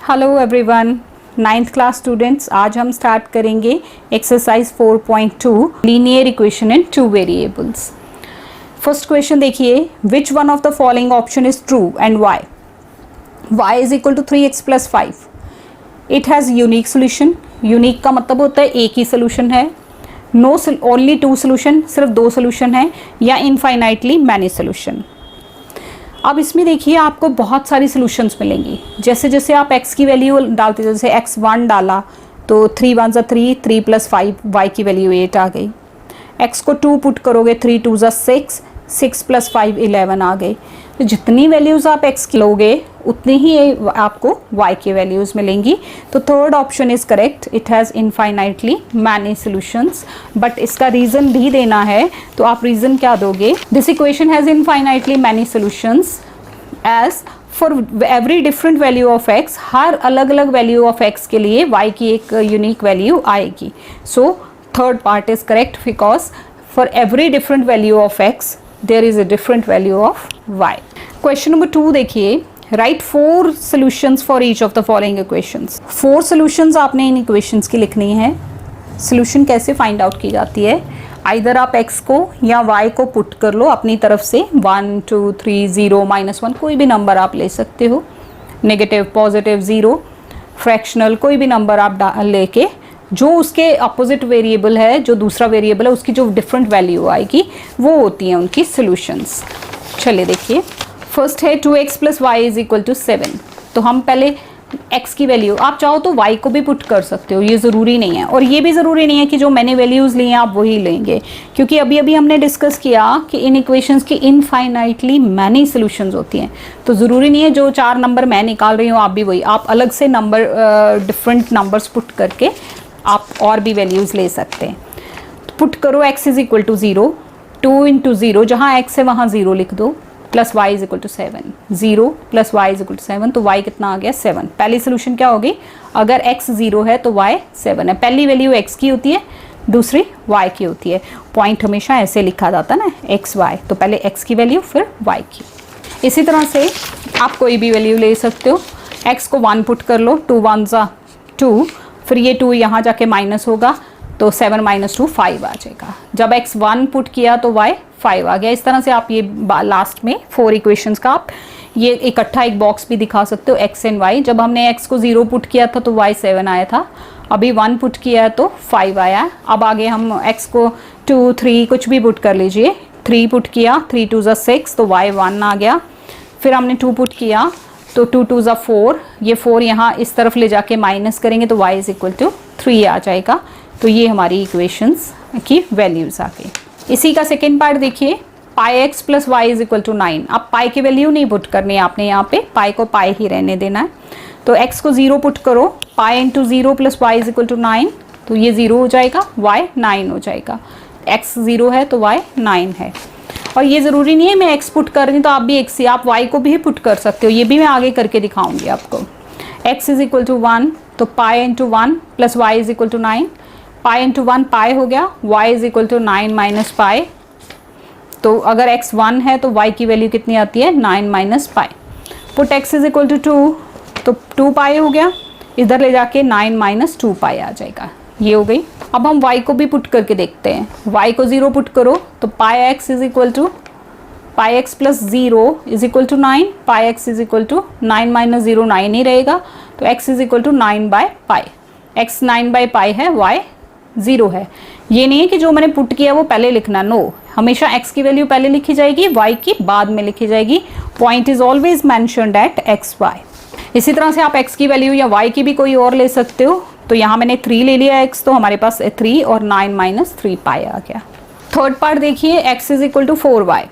Hello everyone, 9th class students, आज हम start करेंगे exercise 4.2 linear equation in two variables. First question देखिए, which one of the following option is true and why? y is equal to 3x plus 5। It has unique solution. Unique का मतलब होता है एक ही सोल्यूशन है, no only two solution, सिर्फ दो सोल्यूशन है, या इनफाइनाइटली मैनी सोल्यूशन। अब इसमें देखिए आपको बहुत सारी सॉल्यूशंस मिलेंगी। जैसे जैसे आप x की वैल्यू डालते, जैसे x1 डाला तो 3 1 3, 3 प्लस 5, y की वैल्यू 8 आ गई। x को 2 पुट करोगे, 3 2 6, 6 प्लस 5 11 आ गई। तो जितनी वैल्यूज़ आप x की लोगे उतनी ही आपको y की वैल्यूज़ मिलेंगी। तो third option is correct, it has infinitely many solutions. But इसका रीज़न भी देना है, तो आप रीज़न क्या दोगे? This equation has infinitely many solutions as for every different value of x, हर अलग अलग वैल्यू ऑफ x के लिए y की एक यूनिक वैल्यू आएगी। So third part is correct because for every different value of x there is a different value of y. Question number 2 देखिए, write 4 solutions for each of the following equations. 4 solutions आपने इन equations की लिखनी है। solution कैसे find out की जाती है? Either आप x को या y को put कर लो अपनी तरफ से, 1 2 3 0 -1, कोई भी नंबर आप ले सकते हो, नेगेटिव पॉजिटिव 0 फ्रैक्शनल कोई भी नंबर आप लेके जो उसके अपोजिट वेरिएबल है, जो दूसरा वेरिएबल है, उसकी जो डिफरेंट वैल्यू आएगी वो होती हैं उनकी सॉल्यूशंस। चलिए देखिए, फर्स्ट है 2x plus y is equal to 7। तो हम पहले x की वैल्यू, आप चाहो तो y को भी पुट कर सकते हो, ये ज़रूरी नहीं है। और ये भी ज़रूरी नहीं है कि जो मैंने वैल्यूज़ ली हैं आप वही लेंगे, क्योंकि अभी अभी हमने डिस्कस किया कि इन इक्वेशंस की इनफाइनाइटली मैनी सॉल्यूशंस होती हैं। तो ज़रूरी नहीं है जो 4 नंबर मैं निकाल रही हूँ आप भी वही, आप अलग से नंबर डिफरेंट नंबर्स पुट करके आप और भी वैल्यूज़ ले सकते हैं। पुट करो x is equal to 0, 2 into 0, जहाँ x है वहाँ 0 लिख दो, plus y is equal to 7, 0 plus y is equal to 7, तो y कितना आ गया 7। पहली सोल्यूशन क्या होगी? अगर x 0 है तो y 7 है। पहली वैल्यू x की होती है, दूसरी y की होती है। पॉइंट हमेशा ऐसे लिखा जाता है ना, x y, तो पहले x की वैल्यू फिर y की। इसी तरह से आप कोई भी वैल्यू ले सकते हो। x को 1 पुट कर लो, 2 1 2, फिर ये 2 यहाँ जाके माइनस होगा तो 7 - 2 5 आ जाएगा। जब x 1 पुट किया तो y 5 आ गया। इस तरह से आप ये लास्ट में 4 इक्वेशंस का आप ये इकट्ठा एक बॉक्स भी दिखा सकते हो, x एंड y। जब हमने x को 0 पुट किया था तो y 7 आया था, अभी 1 पुट किया है तो 5 आया। अब आगे हम x को 2 3 कुछ भी पुट कर लीजिए, 3 पुट किया, 3 2 6, तो y 1 आ गया। फिर हमने 2 पुट किया तो 2 2 4, ये 4 यहाँ इस तरफ ले जाके माइनस करेंगे तो y इज इक्वल टू 3 आ जाएगा। तो ये हमारी इक्वेशंस की वैल्यूज़ आ गई। इसी का सेकेंड पार्ट देखिए, pi x plus y is equal to 9। अब पाई की वैल्यू नहीं पुट करनी है आपने, यहाँ पे पाई को पाई ही रहने देना है। तो x को 0 पुट करो, pi into 0 plus y is equal to 9, तो ये 0 हो जाएगा, y 9 हो जाएगा। x 0 है तो y 9 है। और ये ज़रूरी नहीं है मैं x पुट कर रही हूँ तो आप भी x ही, आप y को भी पुट कर सकते हो, ये भी मैं आगे करके दिखाऊंगी आपको। x इज इक्वल टू 1, तो pi into 1 plus y is equal to 9, pi into 1 pi हो गया, y is equal to 9 minus pi. तो अगर x 1 है तो y की वैल्यू कितनी आती है? 9 minus pi. Put x is equal to 2, तो 2 पाई हो गया, इधर ले जाके 9 माइनस 2 पाई आ जाएगा, ये हो गई। अब हम y को भी पुट करके देखते हैं। y को 0 पुट करो तो pi x is equal to pi x plus 0 is equal to 9, pi x is equal to 9 minus 0 9 ही रहेगा, तो x is equal to 9 by pi. x 9 by pi है, y 0 है। ये नहीं है कि जो मैंने पुट किया वो पहले लिखना, नो, हमेशा x की वैल्यू पहले लिखी जाएगी, y की बाद में लिखी जाएगी। Point is always mentioned at x y। इसी तरह से आप x की वैल्यू या y की भी कोई और ले सकते हो। तो यहाँ मैंने 3 ले लिया x, तो हमारे पास 3 और 9 माइनस 3 पाई आ गया। थर्ड पार्ट देखिए, x is equal to 4y,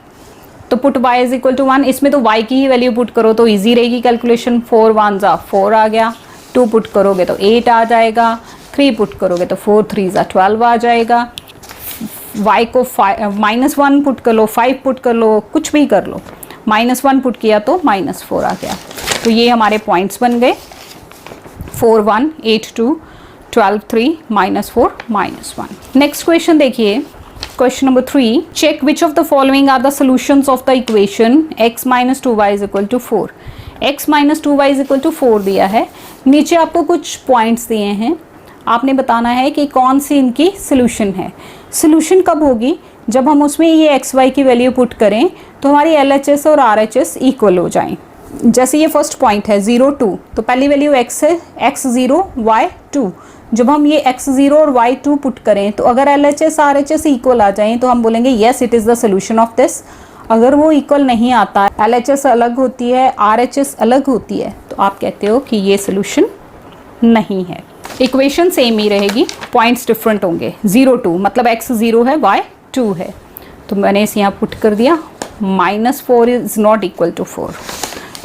तो put y is equal to 1। इसमें तो y की ही वैल्यू पुट करो तो इजी रहेगी कैलकुलेशन। 4 1 4 आ गया, 2 पुट करोगे तो 8 आ जाएगा, 3 पुट करोगे तो 4 3 12 आ जाएगा। y को -1 पुट कर लो, 5 पुट कर लो, कुछ भी कर लो, -1 पुट किया तो -4 आ गया। तो ये हमारे पॉइंट्स बन गए, 4 1 8 2 12 3 -4 -1। नेक्स्ट क्वेश्चन देखिए, question number 3, check which of the following are the solutions of the equation x - 2y is equal to 4। x minus 2y is equal to 4 दिया है। नीचे आपको कुछ पॉइंट्स दिए हैं, आपने बताना है कि कौन सी इनकी सोल्यूशन है। सोल्यूशन कब होगी, जब हम उसमें ये एक्स वाई की वैल्यू पुट करें तो हमारी LHS और RHS इक्वल हो जाएं। जैसे ये फर्स्ट पॉइंट है 0 2, तो पहली वैल्यू x है, x0 y2। जब हम ये x0 और y2 पुट करें तो अगर LHS RHS इक्वल आ जाएं तो हम बोलेंगे yes it is the solution of this. अगर वो इक्वल नहीं आता, LHS अलग होती है, RHS अलग होती है, तो आप कहते हो कि ये सोल्यूशन नहीं है। इक्वेशन सेम ही रहेगी, पॉइंट्स डिफरेंट होंगे। 0 2 मतलब x0 है, y2 है, तो मैंने इसे यहाँ पुट कर दिया। -4 is not equal to 4,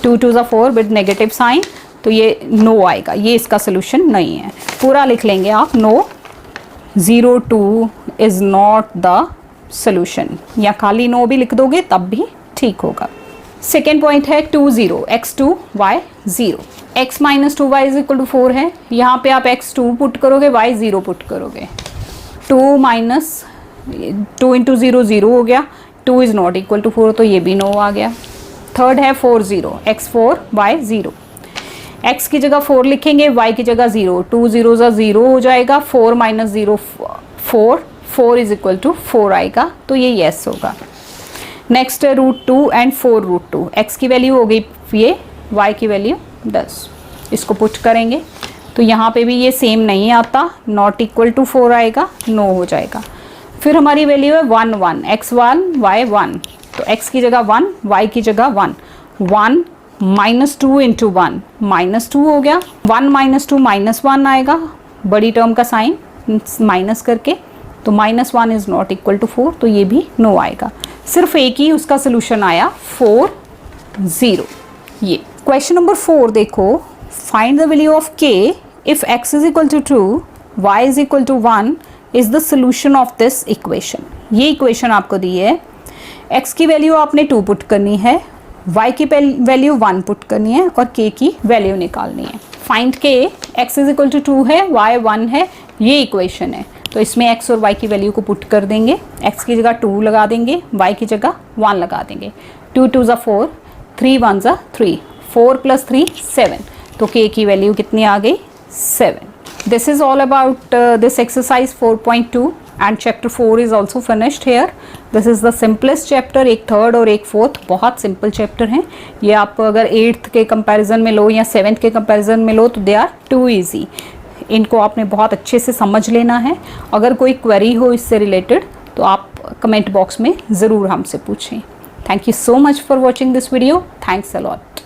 2 2 4 with negative sign, तो ये नो आएगा, ये इसका सोल्यूशन नहीं है। पूरा लिख लेंगे आप, no 0 2 is not the solution, या खाली नो भी लिख दोगे तब भी ठीक होगा। सेकेंड पॉइंट है 2 0 x2 y0, x minus 2y is equal to 4 है। यहाँ पे आप x2 पुट करोगे, y0 पुट करोगे, 2 माइनस 2 इंटू 0 0 हो गया, 2 इज नॉट इक्वल टू 4, तो ये भी नो आ गया। थर्ड है 4 0 x4 y0, x की जगह 4 लिखेंगे, y की जगह 0, 2 0 0 हो जाएगा, 4 माइनस 0 4, 4 इज इक्वल टू 4 आएगा, तो ये येस होगा। नेक्स्ट है √2 एंड 4 √2, x की वैल्यू हो गई ये, y की वैल्यू 10, इसको पुट करेंगे तो यहाँ पे भी ये सेम नहीं आता, नॉट इक्वल टू 4 आएगा, नो हो जाएगा। फिर हमारी वैल्यू है 1 1 x1 y1, तो x की जगह 1, y की जगह 1, 1 माइनस 2 इंटू 1 -2 हो गया, 1 माइनस 2 -1 आएगा, बड़ी टर्म का साइन माइनस करके, तो -1 इज नॉट इक्वल टू 4, तो ये भी नो आएगा। सिर्फ एक ही उसका सोल्यूशन आया 4 0। ये क्वेश्चन नंबर 4 देखो, find the value of k if x is equal to 2 y is equal to 1 is the solution of this equation. ये इक्वेशन आपको दी है, x की वैल्यू आपने 2 पुट करनी है, y की वैल्यू 1 पुट करनी है और k की वैल्यू निकालनी है। Find k, x is equal to 2 है, y 1 है, ये इक्वेशन है, तो इसमें x और y की वैल्यू को पुट कर देंगे। x की जगह 2 लगा देंगे, y की जगह 1 लगा देंगे, 2 2 4, 3 1 3, 4 + 3 7, तो k की वैल्यू कितनी आ गई 7। This is all about this exercise 4.2 and chapter 4 is also finished here. This is the simplest chapter, एक थर्ड और एक फोर्थ बहुत सिंपल चैप्टर हैं। ये आप अगर 8th के कंपैरिजन में लो या 7th के कंपैरिजन में लो तो दे आर टू ईजी। इनको आपने बहुत अच्छे से समझ लेना है। अगर कोई क्वेरी हो इससे रिलेटेड तो आप कमेंट बॉक्स में ज़रूर हमसे पूछें। Thank you so much for watching this video. Thanks a lot.